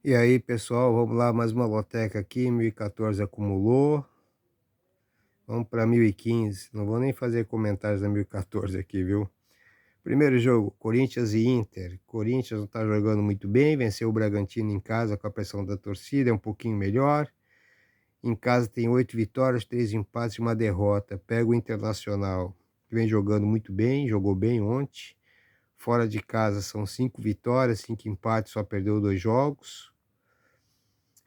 E aí, pessoal, vamos lá, mais uma loteca aqui, 1014 acumulou, vamos para 1015, não vou nem fazer comentários da 1014 aqui, viu? Primeiro jogo, Corinthians e Inter. Corinthians não tá jogando muito bem, venceu o Bragantino em casa com a pressão da torcida, é um pouquinho melhor. Em casa tem 8 vitórias, 3 empates e uma derrota. Pega o Internacional, que vem jogando muito bem, jogou bem ontem. Fora de casa são 5 vitórias, 5 empates, só perdeu 2 jogos.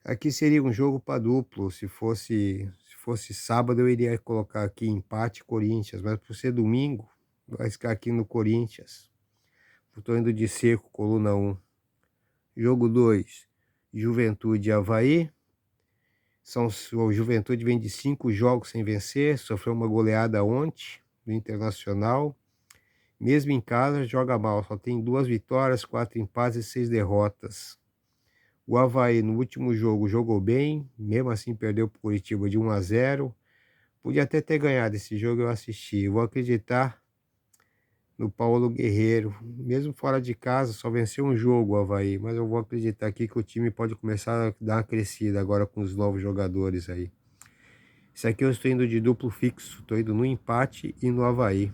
Aqui seria um jogo para duplo. Se fosse sábado, eu iria colocar aqui empate Corinthians, mas por ser domingo, vai ficar aqui no Corinthians. Estou indo de seco, coluna 1. Jogo 2, Juventude e Avaí. O Juventude vem de 5 jogos sem vencer, sofreu uma goleada ontem do Internacional. Mesmo em casa, joga mal, só tem 2 vitórias, 4 empates e 6 derrotas. O Avaí no último jogo jogou bem, mesmo assim perdeu para o Curitiba de 1-0. Podia até ter ganhado esse jogo, eu assisti. Vou acreditar no Paulo Guerreiro. Mesmo fora de casa, só venceu um jogo o Avaí, mas eu vou acreditar aqui que o time pode começar a dar uma crescida agora com os novos jogadores aí. Isso aqui eu estou indo de duplo fixo, estou indo no empate e no Avaí.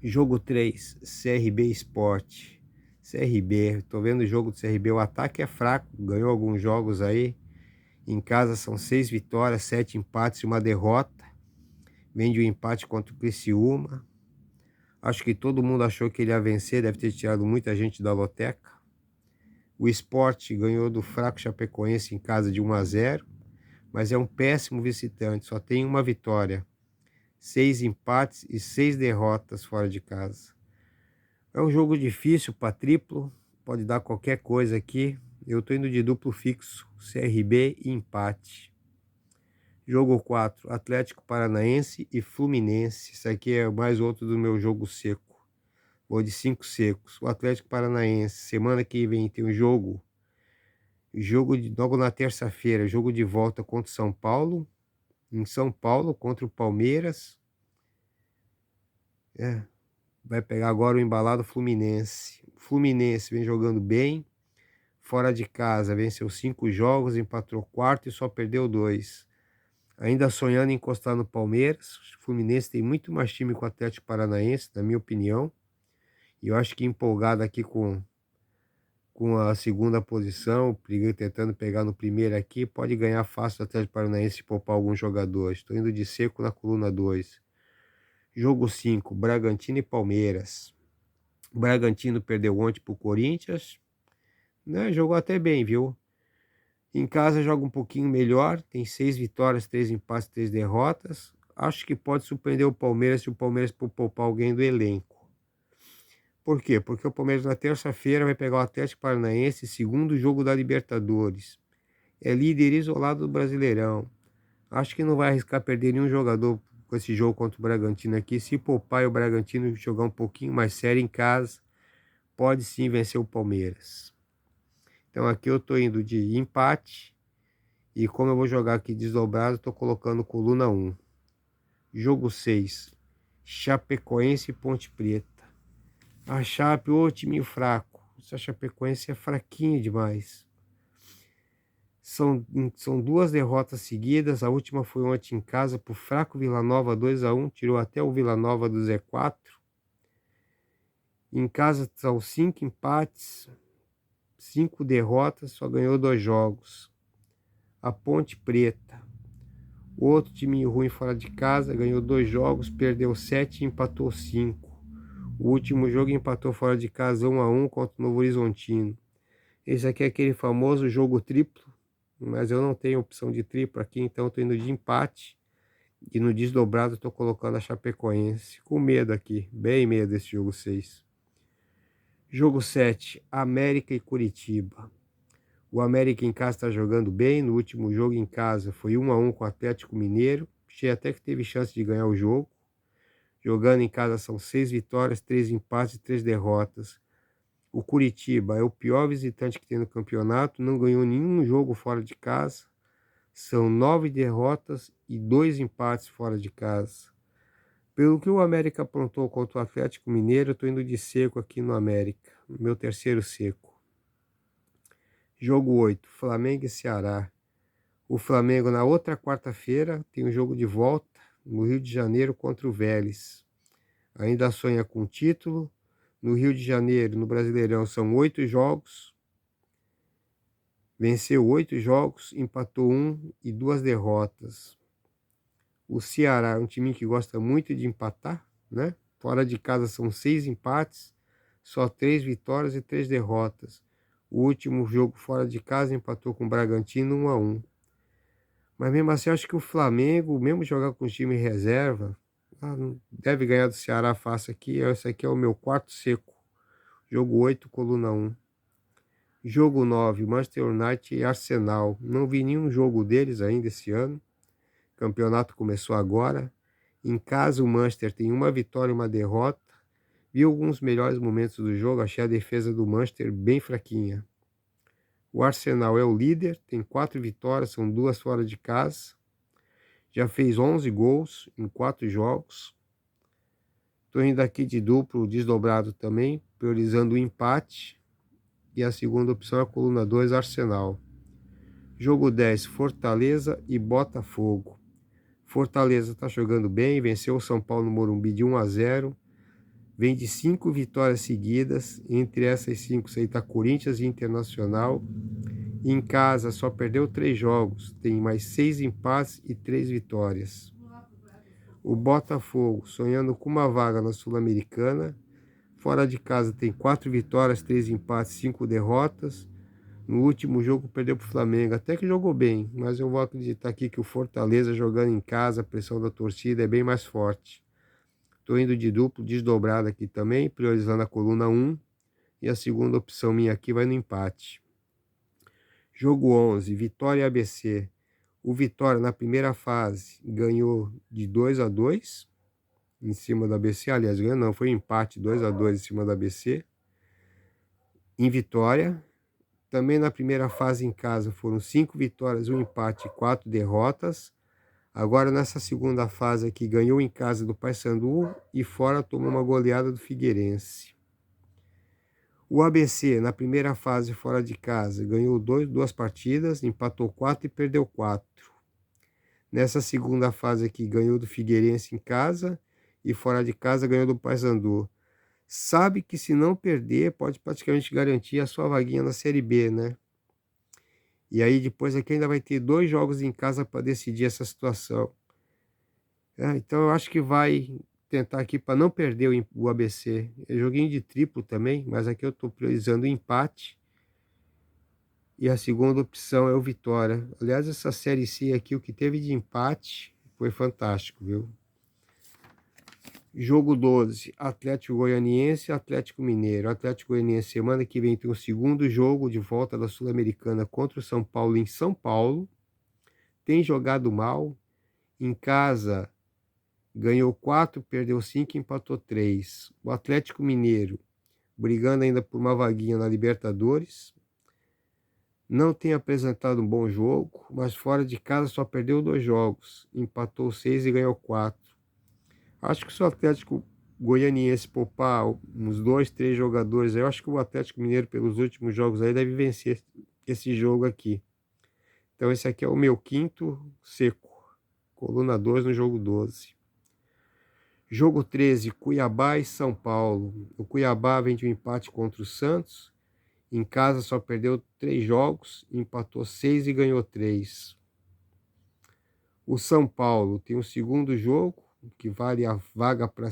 Jogo 3, CRB Sport. CRB, tô vendo o jogo do CRB, o ataque é fraco, ganhou alguns jogos aí. Em casa são 6 vitórias, 7 empates e uma derrota. Vem de um empate contra o Criciúma. Acho que todo mundo achou que ele ia vencer, deve ter tirado muita gente da loteca. O Sport ganhou do fraco Chapecoense em casa de 1-0, mas é um péssimo visitante, só tem uma vitória. 6 empates e 6 derrotas fora de casa. É um jogo difícil para triplo, pode dar qualquer coisa aqui. Eu tô indo de duplo fixo, CRB e empate. Jogo 4, Atlético Paranaense e Fluminense. Isso aqui é mais outro do meu jogo seco. Vou de 5 secos. O Atlético Paranaense, semana que vem tem um jogo. Logo na terça-feira, jogo de volta contra o São Paulo. Em São Paulo, contra o Palmeiras. Vai pegar agora o embalado Fluminense. O Fluminense vem jogando bem. Fora de casa, venceu 5 jogos, empatou 4 e só perdeu 2. Ainda sonhando em encostar no Palmeiras. O Fluminense tem muito mais time que o Atlético Paranaense, na minha opinião. E eu acho que empolgado aqui com a segunda posição, tentando pegar no primeiro aqui, pode ganhar fácil o Atlético Paranaense e poupar alguns jogadores. Estou indo de seco na coluna 2. Jogo 5, Bragantino e Palmeiras. O Bragantino perdeu ontem para o Corinthians, né? Jogou até bem, viu? Em casa joga um pouquinho melhor, tem 6 vitórias, 3 empates, 3 derrotas. Acho que pode surpreender o Palmeiras se o Palmeiras poupar alguém do elenco. Por quê? Porque o Palmeiras na terça-feira vai pegar o Atlético Paranaense, segundo jogo da Libertadores. É líder isolado do Brasileirão. Acho que não vai arriscar perder nenhum jogador com esse jogo contra o Bragantino aqui. Se poupar e o Bragantino jogar um pouquinho mais sério em casa, pode sim vencer o Palmeiras. Então aqui eu tô indo de empate. E como eu vou jogar aqui desdobrado, estou colocando coluna 1. Jogo 6. Chapecoense e Ponte Preta. A Chape, ô time fraco. Essa Chapecoense é fraquinho demais. São 2 derrotas seguidas. A última foi ontem em casa pro fraco Vila Nova 2-1. Tirou até o Vila Nova do Z4. Em casa são 5 empates, 5 derrotas, só ganhou 2 jogos. A Ponte Preta. O outro time ruim fora de casa, ganhou 2 jogos, perdeu 7 e empatou 5. O último jogo empatou fora de casa 1-1 contra o Novo Horizontino. Esse aqui é aquele famoso jogo triplo, mas eu não tenho opção de triplo aqui, então estou indo de empate. E no desdobrado estou colocando a Chapecoense. Com medo aqui, bem medo desse jogo 6. Jogo 7, América e Curitiba. O América em casa está jogando bem. No último jogo em casa foi 1-1 com o Atlético Mineiro. Achei até que teve chance de ganhar o jogo. Jogando em casa são 6 vitórias, 3 empates e 3 derrotas. O Curitiba é o pior visitante que tem no campeonato. Não ganhou nenhum jogo fora de casa. São 9 derrotas e 2 empates fora de casa. Pelo que o América aprontou contra o Atlético Mineiro, eu estou indo de seco aqui no América. Meu terceiro seco. Jogo 8, Flamengo e Ceará. O Flamengo na outra quarta-feira tem um jogo de volta no Rio de Janeiro contra o Vélez. Ainda sonha com o título. No Rio de Janeiro, no Brasileirão, são 8 jogos. Venceu 8 jogos, empatou 1 e 2 derrotas. O Ceará é um time que gosta muito de empatar, né? Fora de casa são 6 empates, só 3 vitórias e 3 derrotas. O último jogo fora de casa empatou com o Bragantino 1-1. Mas mesmo assim, acho que o Flamengo, mesmo jogar com o time reserva, não deve ganhar do Ceará fácil aqui. Esse aqui é o meu quarto seco. Jogo 8, coluna 1. Jogo 9, Manchester United e Arsenal. Não vi nenhum jogo deles ainda esse ano. O campeonato começou agora. Em casa, o Manchester tem uma vitória e uma derrota. Vi alguns melhores momentos do jogo. Achei a defesa do Manchester bem fraquinha. O Arsenal é o líder, tem 4 vitórias, são 2 fora de casa. Já fez 11 gols em 4 jogos. Estou indo aqui de duplo desdobrado também, priorizando o empate. E a segunda opção é a coluna 2, Arsenal. Jogo 10, Fortaleza e Botafogo. Fortaleza está jogando bem, venceu o São Paulo no Morumbi de 1-0. Vem de 5 vitórias seguidas. Entre essas 5 está Corinthians e Internacional. Em casa só perdeu 3 jogos, tem mais 6 empates e 3 vitórias. O Botafogo sonhando com uma vaga na Sul-Americana. Fora de casa tem 4 vitórias, 3 empates, 5 derrotas. No último jogo perdeu para o Flamengo, até que jogou bem, mas eu vou acreditar aqui que o Fortaleza jogando em casa, a pressão da torcida é bem mais forte. Estou indo de duplo, desdobrado aqui também, priorizando a coluna 1. E a segunda opção minha aqui vai no empate. Jogo 11, Vitória e ABC. O Vitória na primeira fase ganhou de 2-2 em cima do ABC. Aliás, ganhou não, foi um empate 2-2 em cima do ABC. Em Vitória. Também na primeira fase em casa foram 5 vitórias, 1 empate e 4 derrotas. Agora nessa segunda fase aqui ganhou em casa do Paysandu e fora tomou uma goleada do Figueirense. O ABC na primeira fase fora de casa ganhou 2 partidas, empatou 4 e perdeu 4. Nessa segunda fase aqui ganhou do Figueirense em casa e fora de casa ganhou do Paysandu. Sabe que se não perder pode praticamente garantir a sua vaguinha na Série B, né? E aí depois aqui ainda vai ter 2 jogos em casa para decidir essa situação. Então eu acho que vai tentar aqui para não perder o ABC. É joguinho de triplo também, mas aqui eu estou priorizando o empate. E a segunda opção é o Vitória. Aliás, essa Série C aqui, o que teve de empate foi fantástico, viu? Jogo 12, Atlético Goianiense e Atlético Mineiro. Atlético Goianiense semana que vem tem o segundo jogo de volta da Sul-Americana contra o São Paulo em São Paulo. Tem jogado mal. Em casa ganhou 4, perdeu 5, empatou 3. O Atlético Mineiro brigando ainda por uma vaguinha na Libertadores. Não tem apresentado um bom jogo, mas fora de casa só perdeu 2 jogos. Empatou 6 e ganhou 4. Acho que se o Atlético Goianiense poupar uns 2, 3 jogadores, eu acho que o Atlético Mineiro, pelos últimos jogos aí, deve vencer esse jogo aqui. Então esse aqui é o meu quinto seco. Coluna 2 no jogo 12. Jogo 13, Cuiabá e São Paulo. O Cuiabá vem de um empate contra o Santos. Em casa só perdeu 3 jogos, empatou 6 e ganhou 3. O São Paulo tem o segundo jogo, que vale a vaga para a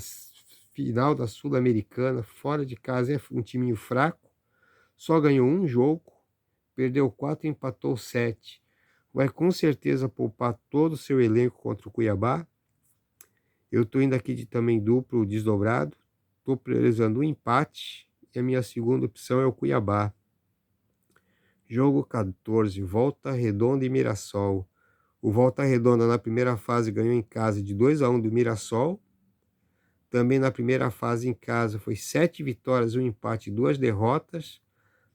final da Sul-Americana. Fora de casa é um timinho fraco. Só ganhou 1 jogo, perdeu 4 e empatou 7. Vai com certeza poupar todo o seu elenco contra o Cuiabá. Eu estou indo aqui de também duplo desdobrado. Estou priorizando o empate. E a minha segunda opção é o Cuiabá. Jogo 14, Volta Redonda e Mirassol. O Volta Redonda na primeira fase ganhou em casa de 2-1 do Mirassol. Também na primeira fase em casa foi 7 vitórias, 1 empate e 2 derrotas.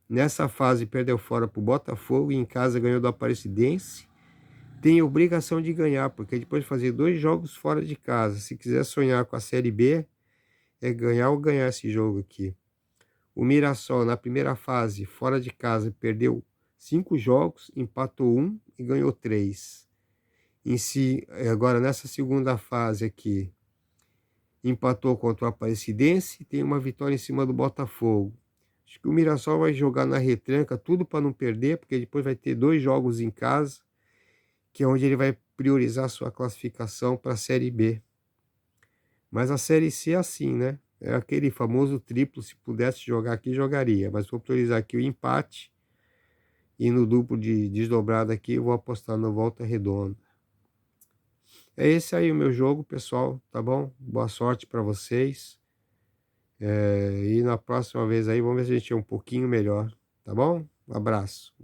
Nessa fase perdeu fora para o Botafogo e em casa ganhou do Aparecidense. Tem obrigação de ganhar, porque depois de fazer 2 jogos fora de casa, se quiser sonhar com a Série B, é ganhar ou ganhar esse jogo aqui. O Mirassol, na primeira fase, fora de casa, perdeu 5 jogos, empatou 1 e ganhou 3. Agora, nessa segunda fase aqui, empatou contra o Aparecidense e tem uma vitória em cima do Botafogo. Acho que o Mirassol vai jogar na retranca, tudo para não perder, porque depois vai ter 2 jogos em casa, que é onde ele vai priorizar sua classificação para a Série B. Mas a Série C é assim, né? É aquele famoso triplo, se pudesse jogar aqui, jogaria. Mas vou priorizar aqui o empate. E no duplo de desdobrada aqui, eu vou apostar no Volta Redonda. É esse aí o meu jogo, pessoal, tá bom? Boa sorte para vocês. E na próxima vez aí, vamos ver se a gente é um pouquinho melhor, tá bom? Um abraço.